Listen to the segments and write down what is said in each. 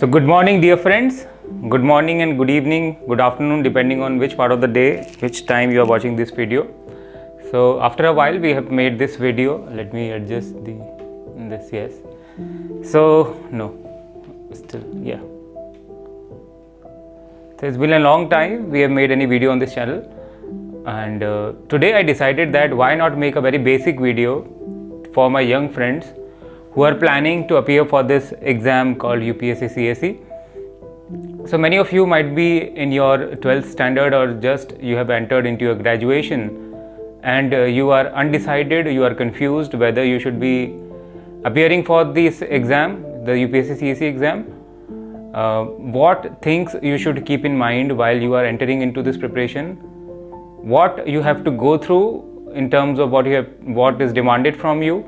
So good morning dear friends, good morning and good evening, good afternoon depending on which part of the day, which time you are watching this video. So after a while we have made this video. Let me adjust this, yes. So yeah. So it's been a long time we have made any video on this channel, and today I decided that why not make a very basic video for my young friends who are planning to appear for this exam called UPSC CSE. So many of you might be in your 12th standard or just you have entered into your graduation, and you are undecided, you are confused whether you should be appearing for this exam, the UPSC CSE exam. What things you should keep in mind while you are entering into this preparation, what you have to go through in terms of what is demanded from you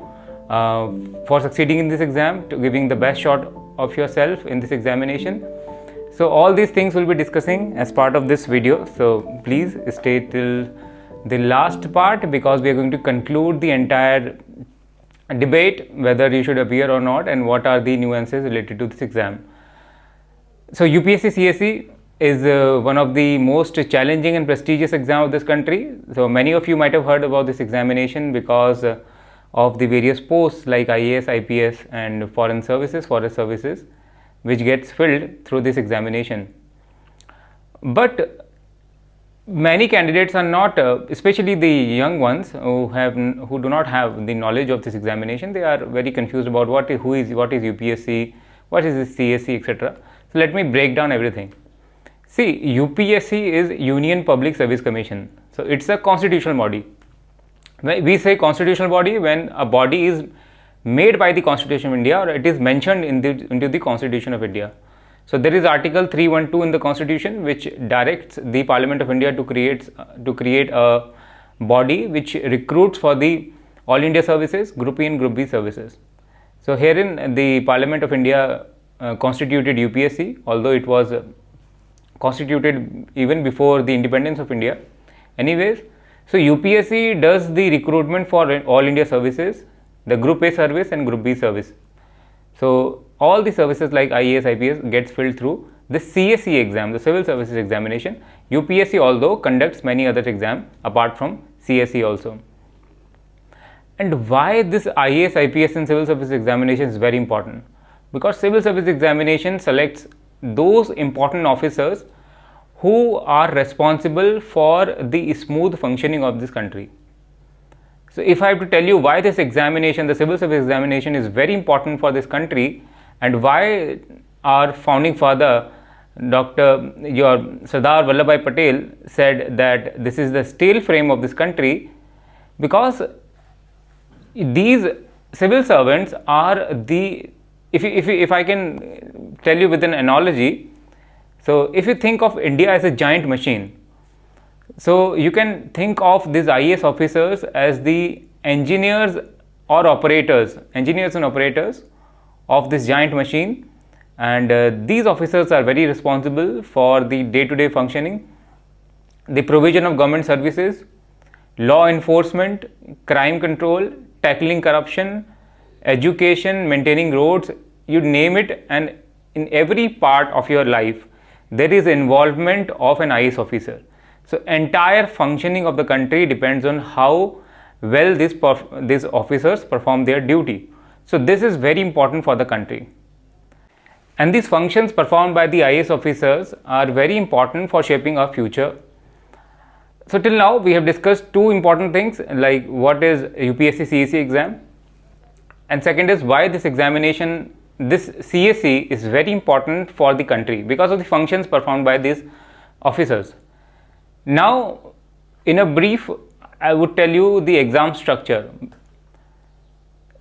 for succeeding in this exam, to giving the best shot of yourself in this examination. So all these things we'll be discussing as part of this video, so please stay till the last part, because we are going to conclude the entire debate whether you should appear or not and what are the nuances related to this exam. So UPSC CSE is one of the most challenging and prestigious exam of this country. So many of you might have heard about this examination because of the various posts like IAS, IPS and forest services, which gets filled through this examination. But many candidates are not, especially the young ones who do not have the knowledge of this examination, they are very confused about what is UPSC, what is this CSE, etc. So let me break down everything. See, UPSC is Union Public Service Commission. So it's a constitutional body. We say constitutional body when a body is made by the Constitution of India, or it is mentioned into the Constitution of India. So there is Article 312 in the Constitution which directs the Parliament of India to create a body which recruits for the All India services, Group E and Group B services. So herein the Parliament of India constituted UPSC, although it was constituted even before the independence of India. Anyways, so UPSC does the recruitment for All India services, the Group A service and Group B service. So all the services like IAS, IPS gets filled through the CSE exam, the Civil Services Examination. UPSC although conducts many other exams apart from CSE also. And why this IAS, IPS and Civil Service Examination is very important? Because Civil Service Examination selects those important officers who are responsible for the smooth functioning of this country. So if I have to tell you why this examination, the Civil Service Examination, is very important for this country, and why our founding father, Sardar Vallabhbhai Patel, said that this is the steel frame of this country, because these civil servants are the, if I can tell you with an analogy, so if you think of India as a giant machine, so you can think of these IAS officers as the engineers and operators of this giant machine, and these officers are very responsible for the day-to-day functioning, the provision of government services, law enforcement, crime control, tackling corruption, education, maintaining roads, you name it, and in every part of your life there is involvement of an IAS officer. So entire functioning of the country depends on how well these officers perform their duty. So this is very important for the country. And these functions performed by the IAS officers are very important for shaping our future. So till now we have discussed two important things, like what is UPSC CSE exam, and second is why this examination, this CSE, is very important for the country because of the functions performed by these officers. Now, in a brief, I would tell you the exam structure.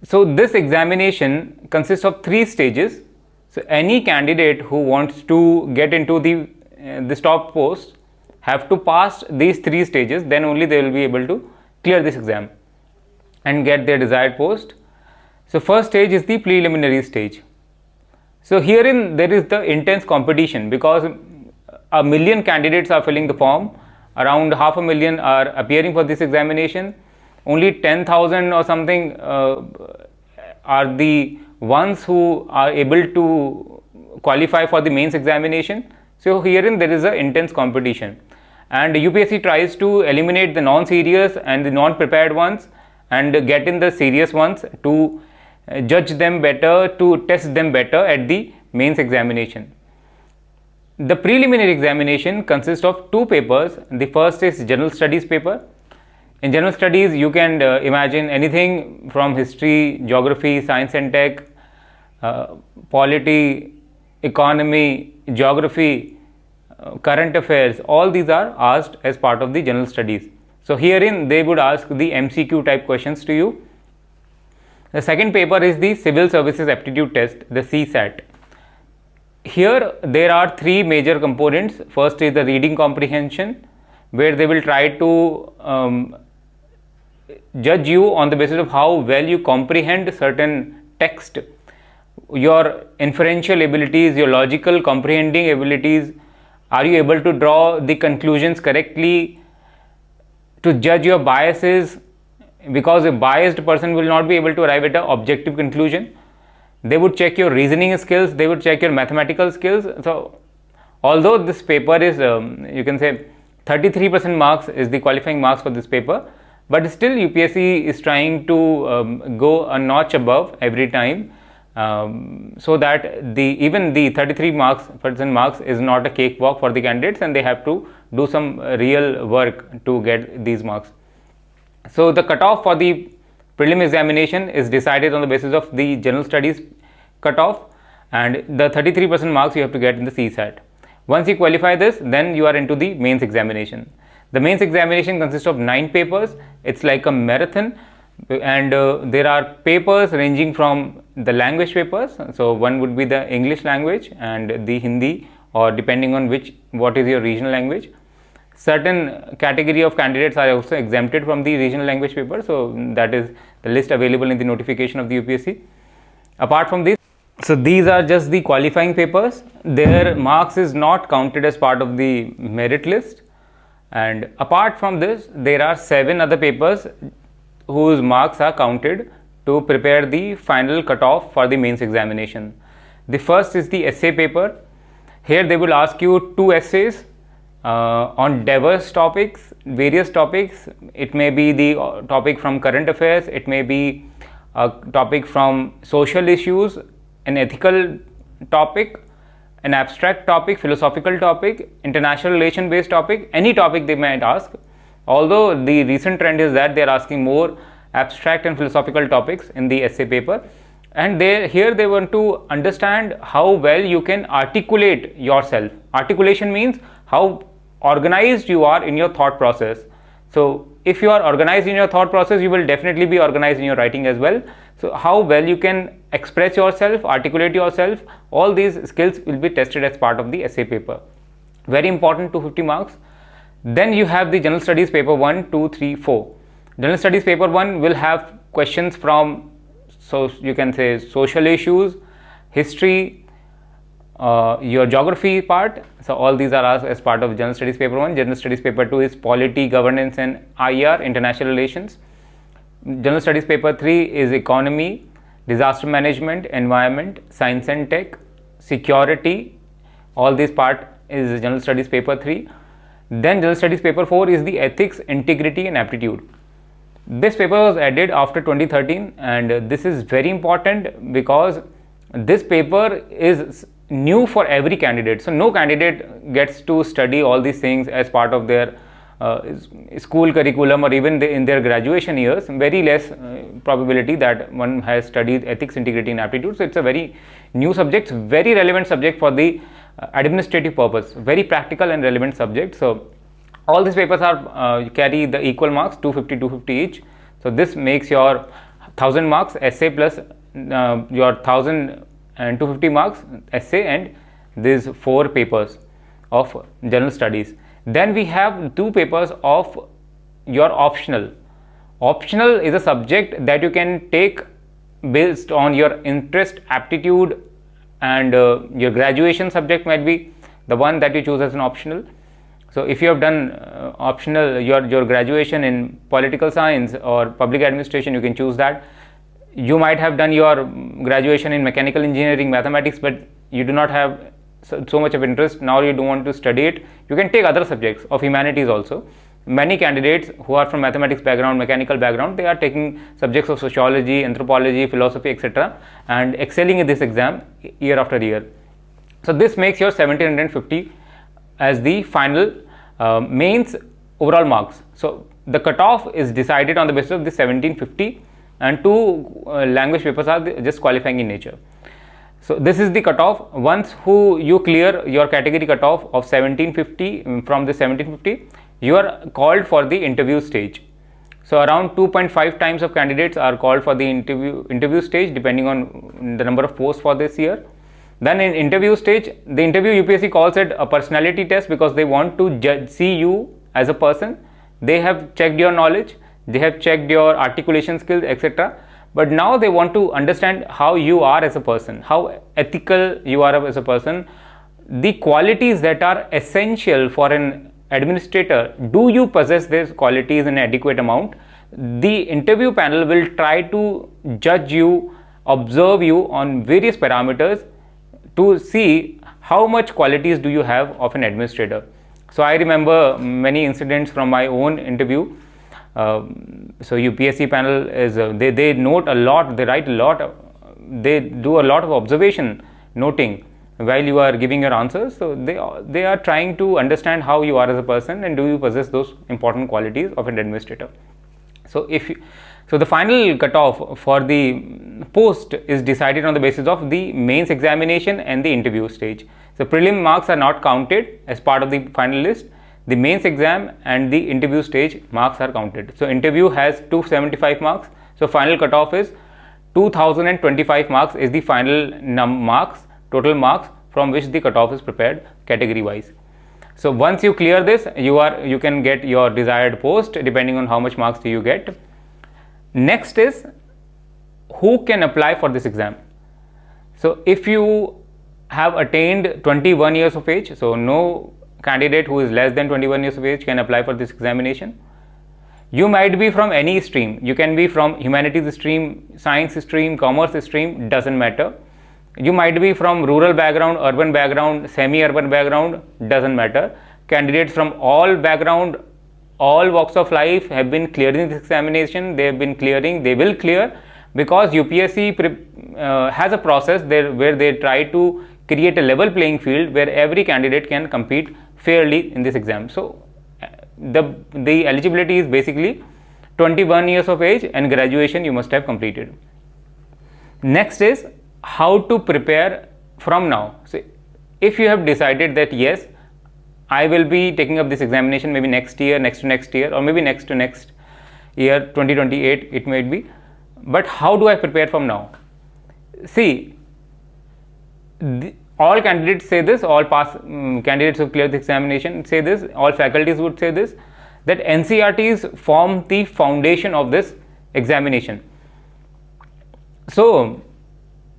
So this examination consists of 3 stages. So any candidate who wants to get into this top post have to pass these 3 stages, then only they will be able to clear this exam and get their desired post. So first stage is the preliminary stage. So herein there is the intense competition, because 1 million candidates are filling the form, around 500,000 are appearing for this examination, only 10,000 or something are the ones who are able to qualify for the mains examination. So herein there is an intense competition, and UPSC tries to eliminate the non-serious and the non-prepared ones and get in the serious ones to judge them better, to test them better at the mains examination. The preliminary examination consists of two papers. The first is general studies paper. In general studies, you can imagine anything from history, geography, science and tech, polity, economy, geography, current affairs. All these are asked as part of the general studies. So herein they would ask the MCQ type questions to you. The second paper is the Civil Services Aptitude Test, the CSAT. Here there are three major components. First is the reading comprehension, where they will try to judge you on the basis of how well you comprehend certain text, your inferential abilities, your logical comprehending abilities. Are you able to draw the conclusions correctly, to judge your biases, because a biased person will not be able to arrive at an objective conclusion. They would check your reasoning skills, they would check your mathematical skills. So although this paper is you can say 33% marks is the qualifying marks for this paper, but still UPSC is trying to go a notch above every time, so that even the 33% marks is not a cakewalk for the candidates, and they have to do some real work to get these marks. So the cutoff for the prelim examination is decided on the basis of the general studies cutoff, and the 33% marks you have to get in the CSAT. Once you qualify this, then you are into the mains examination. The mains examination consists of 9 papers. It's like a marathon, and there are papers ranging from the language papers. So one would be the English language and the Hindi, or depending on what is your regional language. Certain category of candidates are also exempted from the regional language paper, so that is the list available in the notification of the UPSC. Apart from this, so these are just the qualifying papers. Their marks is not counted as part of the merit list, and apart from this, there are 7 other papers whose marks are counted to prepare the final cutoff for the mains examination. The first is the essay paper. Here they will ask you 2 essays on diverse topics, various topics. It may be the topic from current affairs, it may be a topic from social issues, an ethical topic, an abstract topic, philosophical topic, international relation based topic, any topic they might ask. Although the recent trend is that they are asking more abstract and philosophical topics in the essay paper, and here they want to understand how well you can articulate yourself. Articulation means how organized you are in your thought process. So if you are organized in your thought process, you will definitely be organized in your writing as well. So how well you can express yourself, articulate yourself, all these skills will be tested as part of the essay paper. Very important, 250 marks. Then you have the general studies paper 1, 2, 3, 4. General studies paper 1 will have questions from, so you can say, social issues, history, your geography part. So all these are asked as part of general studies paper 1. General studies paper 2 is polity, governance and IR, international relations. General studies paper 3 is economy, disaster management, environment, science and tech, security. All this part is general studies paper 3. Then general studies paper 4 is the ethics, integrity and aptitude. This paper was added after 2013, and this is very important because this paper is new for every candidate. So no candidate gets to study all these things as part of their school curriculum, or even in their graduation years. Very less probability that one has studied ethics, integrity and aptitude. So it's a very new subject, very relevant subject for the administrative purpose, very practical and relevant subject. So all these papers are carry the equal marks, 250 250 each. So this makes your 1000 marks essay plus your 1000 and 250 marks essay and these 4 papers of general studies. Then we have 2 papers of your optional. Optional is a subject that you can take based on your interest, aptitude, and your graduation subject might be the one that you choose as an optional. So if you have done optional, your graduation in political science or public administration, you can choose that. You might have done your graduation in mechanical engineering, mathematics, but you do not have so much of interest, now you don't want to study it, you can take other subjects of humanities also. Many candidates who are from mathematics background, mechanical background, they are taking subjects of sociology, anthropology, philosophy, etc. and excelling in this exam year after year. So this makes your 1750 as the final mains overall marks. So the cutoff is decided on the basis of the 1750, and 2 language papers are just qualifying in nature. So this is the cutoff. Once you clear your category cutoff of 1750, from the 1750, you are called for the interview stage. So around 2.5 times of candidates are called for the interview stage, depending on the number of posts for this year. Then in interview stage, the interview UPSC calls it a personality test, because they want to see you as a person. They have checked your knowledge, they have checked your articulation skills, etc. But now they want to understand how you are as a person, how ethical you are as a person, the qualities that are essential for an administrator. Do you possess these qualities in adequate amount? The interview panel will try to judge you, observe you on various parameters to see how much qualities do you have of an administrator. So I remember many incidents from my own interview. So UPSC panel is they note a lot, they write a lot, they do a lot of observation noting while you are giving your answers. So they are trying to understand how you are as a person, and do you possess those important qualities of an administrator. So so the final cutoff for the post is decided on the basis of the mains examination and the interview stage. So prelim marks are not counted as part of the final list. The mains exam and the interview stage marks are counted. So interview has 275 marks. So final cutoff is 2025 marks is the final marks, total marks from which the cutoff is prepared category wise. So once you clear this, you can get your desired post depending on how much marks do you get. Next is who can apply for this exam. So if you have attained 21 years of age, so no candidate who is less than 21 years of age can apply for this examination. You might be from any stream. You can be from humanities stream, science stream, commerce stream, doesn't matter. You might be from rural background, urban background, semi-urban background, doesn't matter. Candidates from all background, all walks of life have been clearing this examination. They have been clearing, they will clear, because UPSC has a process where they try to create a level playing field where every candidate can compete fairly in this exam. So the eligibility is basically 21 years of age and graduation you must have completed. Next is how to prepare from now. So if you have decided that yes, I will be taking up this examination maybe next year, next to next year, or maybe next to next year, 2028 it might be, but how do I prepare from now? See, all candidates say this, all candidates who clear the examination say this, all faculties would say this, that NCERTs form the foundation of this examination. So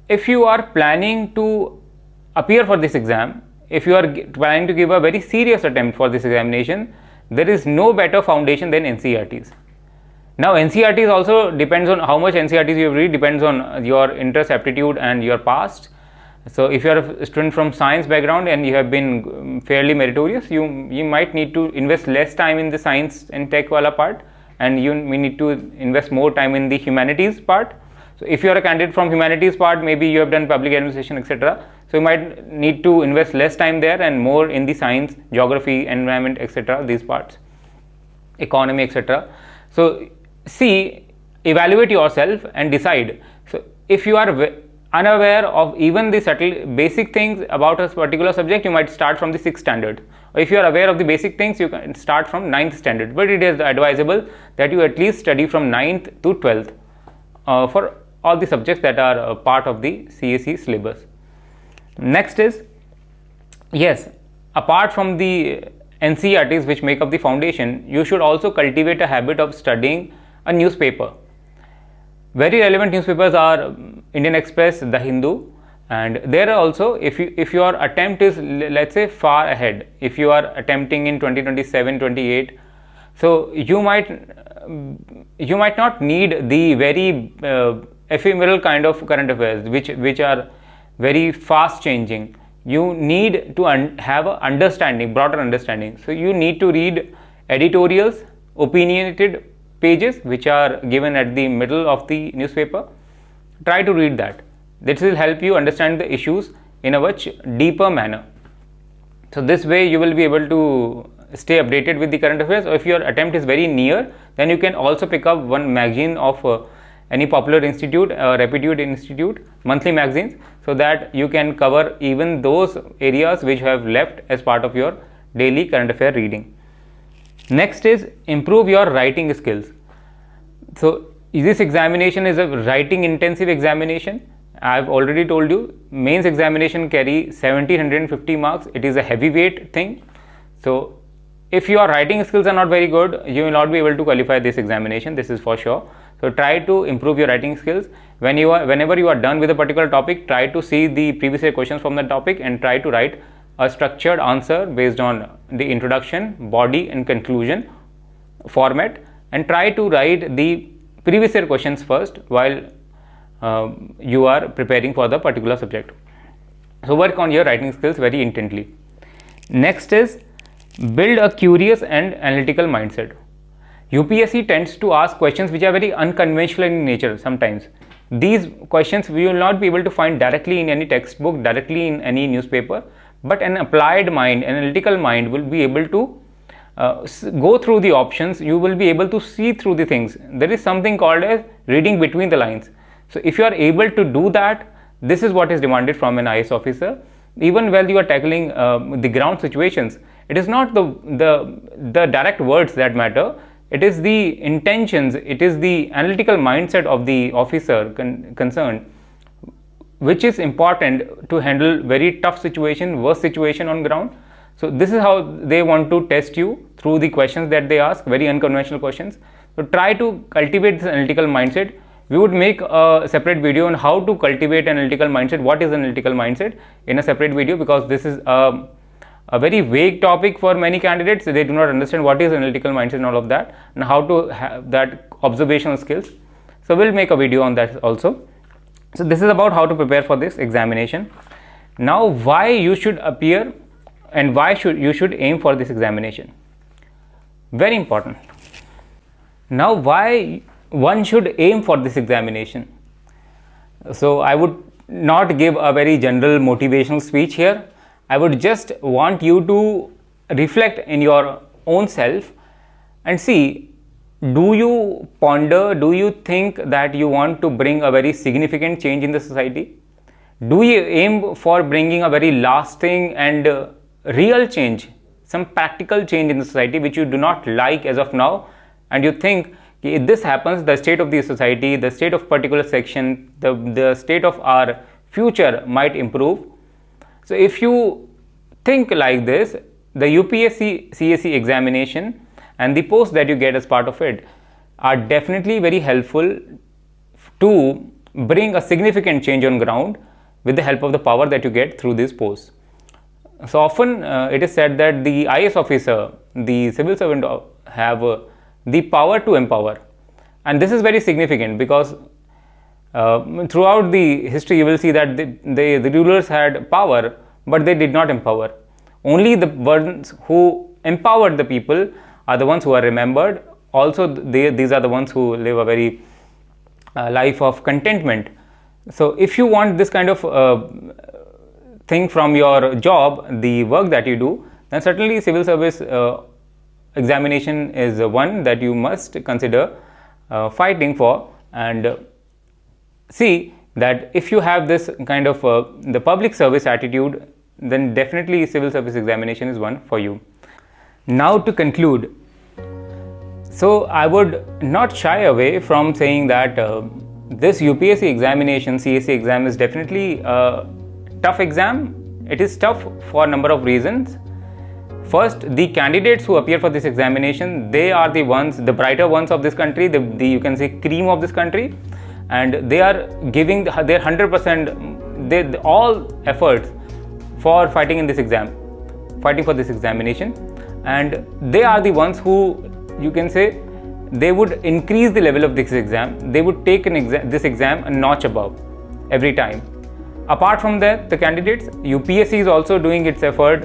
if you are planning to appear for this exam, if you are planning to give a very serious attempt for this examination, there is no better foundation than NCERTs. Now NCERTs also depends on how much NCERTs you read, depends on your interest, aptitude and your past. So if you are a student from science background and you have been fairly meritorious, you might need to invest less time in the science and tech wala part, and you may need to invest more time in the humanities part. So if you are a candidate from humanities part, maybe you have done public administration, etc. So you might need to invest less time there and more in the science, geography, environment, etc. these parts, economy, etc. So see, evaluate yourself and decide. So if you are unaware of even the subtle basic things about a particular subject, you might start from the 6th standard. Or if you are aware of the basic things, you can start from 9th standard. But it is advisable that you at least study from 9th to 12th for all the subjects that are part of the CSE syllabus. Next is, yes, apart from the NCERTs which make up the foundation, you should also cultivate a habit of studying a newspaper. Very relevant newspapers are Indian Express, The Hindu, and there are also, if your attempt is, let's say, far ahead, if you are attempting in 2027, 28, so you might not need the very ephemeral kind of current affairs which are very fast changing. You need to have a understanding, broader understanding. So you need to read editorials, opinionated pages which are given at the middle of the newspaper. Try to read that. This will help you understand the issues in a much deeper manner. So this way you will be able to stay updated with the current affairs. Or if your attempt is very near, then you can also pick up one magazine of any popular institute, reputed institute, monthly magazines, so that you can cover even those areas which have left as part of your daily current affair reading. Next is improve your writing skills. So this examination is a writing intensive examination. I've already told you, mains examination carry 1750 marks. It is a heavyweight thing. So if your writing skills are not very good, you will not be able to qualify this examination. This is for sure. So try to improve your writing skills. Whenever you are done with a particular topic, try to see the previous year questions from the topic and try to write a structured answer based on the introduction, body and conclusion format, and try to write the previous year questions first while you are preparing for the particular subject. So work on your writing skills very intently. Next is build a curious and analytical mindset. UPSC tends to ask questions which are very unconventional in nature sometimes. These questions we will not be able to find directly in any textbook, directly in any newspaper, but an applied mind, analytical mind will be able to go through the options. You will be able to see through the things. There is something called as reading between the lines. So if you are able to do that, this is what is demanded from an IAS officer. Even while you are tackling the ground situations, it is not the direct words that matter. It is the intentions, it is the analytical mindset of the officer concerned, which is important to handle very tough situation, worst situation on ground. So this is how they want to test you through the questions that they ask, very unconventional questions. So try to cultivate this analytical mindset. We would make a separate video on how to cultivate an analytical mindset, what is analytical mindset, in a separate video, because this is a very vague topic for many candidates. They do not understand what is analytical mindset and all of that, and how to have that observational skills. So we'll make a video on that also. So this is about how to prepare for this examination. Now why you should appear and why you should aim for this examination. Very important. Now why one should aim for this examination. So I would not give a very general motivational speech here. I would just want you to reflect in your own self and see, do you ponder, do you think that you want to bring a very significant change in the society? Do you aim for bringing a very lasting and real change, some practical change in the society which you do not like as of now, and you think if this happens, the state of the society, the state of particular section, the state of our future might improve. So if you think like this, the UPSC CSE examination and the post that you get as part of it are definitely very helpful to bring a significant change on ground with the help of the power that you get through this post. So often it is said that the IAS officer, the civil servant, have the power to empower, and this is very significant because throughout the history you will see that the rulers had power, but they did not empower. Only the ones who empowered the people are the ones who are remembered. Also these are the ones who live a very life of contentment. So if you want this kind of thing from your job, the work that you do, then certainly civil service examination is one that you must consider fighting for, and see that if you have this kind of the public service attitude, then definitely civil service examination is one for you. Now to conclude, so I would not shy away from saying that this UPSC examination, CSE exam, is definitely a tough exam. It is tough for a number of reasons. First, the candidates who appear for this examination, they are the ones, the brighter ones of this country, the you can say cream of this country, and they are giving their 100%, all efforts for fighting in this exam, fighting for this examination, and they are the ones who, you can say, they would increase the level of this exam. They would take this exam a notch above every time. Apart from that, the candidates, UPSC is also doing its effort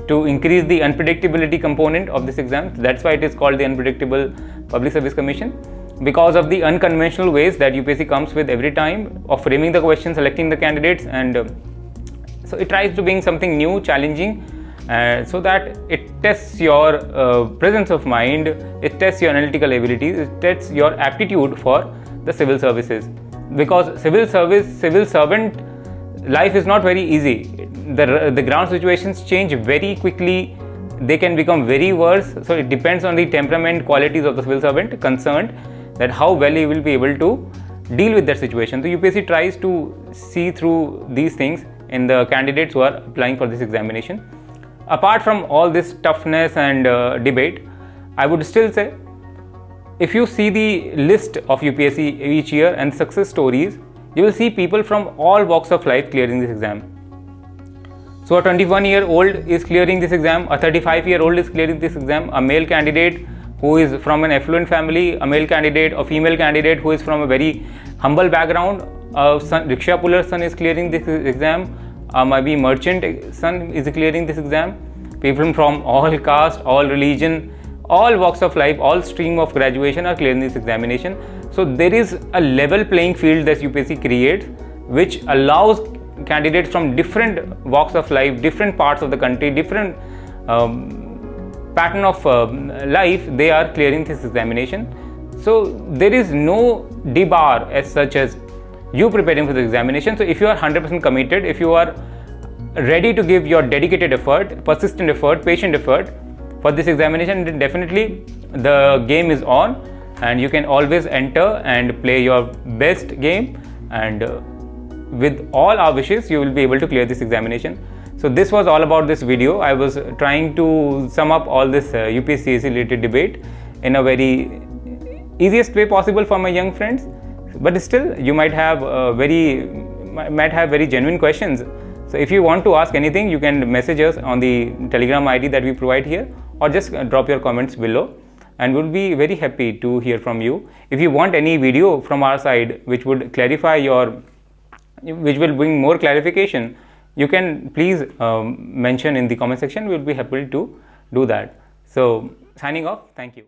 to increase the unpredictability component of this exam. That's why it is called the Unpredictable Public Service Commission, because of the unconventional ways that UPSC comes with every time of framing the question, selecting the candidates, and so it tries to bring something new, challenging, so that it tests your presence of mind, it tests your analytical abilities, it tests your aptitude for the civil services. Because civil servant life is not very easy. The ground situations change very quickly. They can become very worse. So it depends on the temperament, qualities of the civil servant concerned, that how well he will be able to deal with that situation. So UPSC tries to see through these things in the candidates who are applying for this examination. Apart from all this toughness and debate, I would still say, if you see the list of UPSC each year and success stories, you will see people from all walks of life clearing this exam. So a 21-year-old is clearing this exam, a 35-year-old is clearing this exam, a male candidate who is from an affluent family, a male candidate, a female candidate who is from a very humble background, a rickshaw puller's son is clearing this exam, maybe merchant son is clearing this exam. People from all caste, all religion, all walks of life, all stream of graduation are clearing this examination. So there is a level playing field that UPSC creates, which allows candidates from different walks of life, different parts of the country, different pattern of life, they are clearing this examination. So there is no debar as such as you preparing for the examination. So if you are 100% committed, if you are ready to give your dedicated effort, persistent effort, patient effort for this examination, then definitely the game is on, and you can always enter and play your best game, and with all our wishes you will be able to clear this examination. So this was all about this video. I was trying to sum up all this UPSC CSE related debate in a very easiest way possible for my young friends, but still you might have very genuine questions. So if you want to ask anything, you can message us on the Telegram ID that we provide here, or just drop your comments below, and we'll be very happy to hear from you. If you want any video from our side which would clarify which will bring more clarification, you can please mention in the comment section. We'll be happy to do that. So signing off, thank you.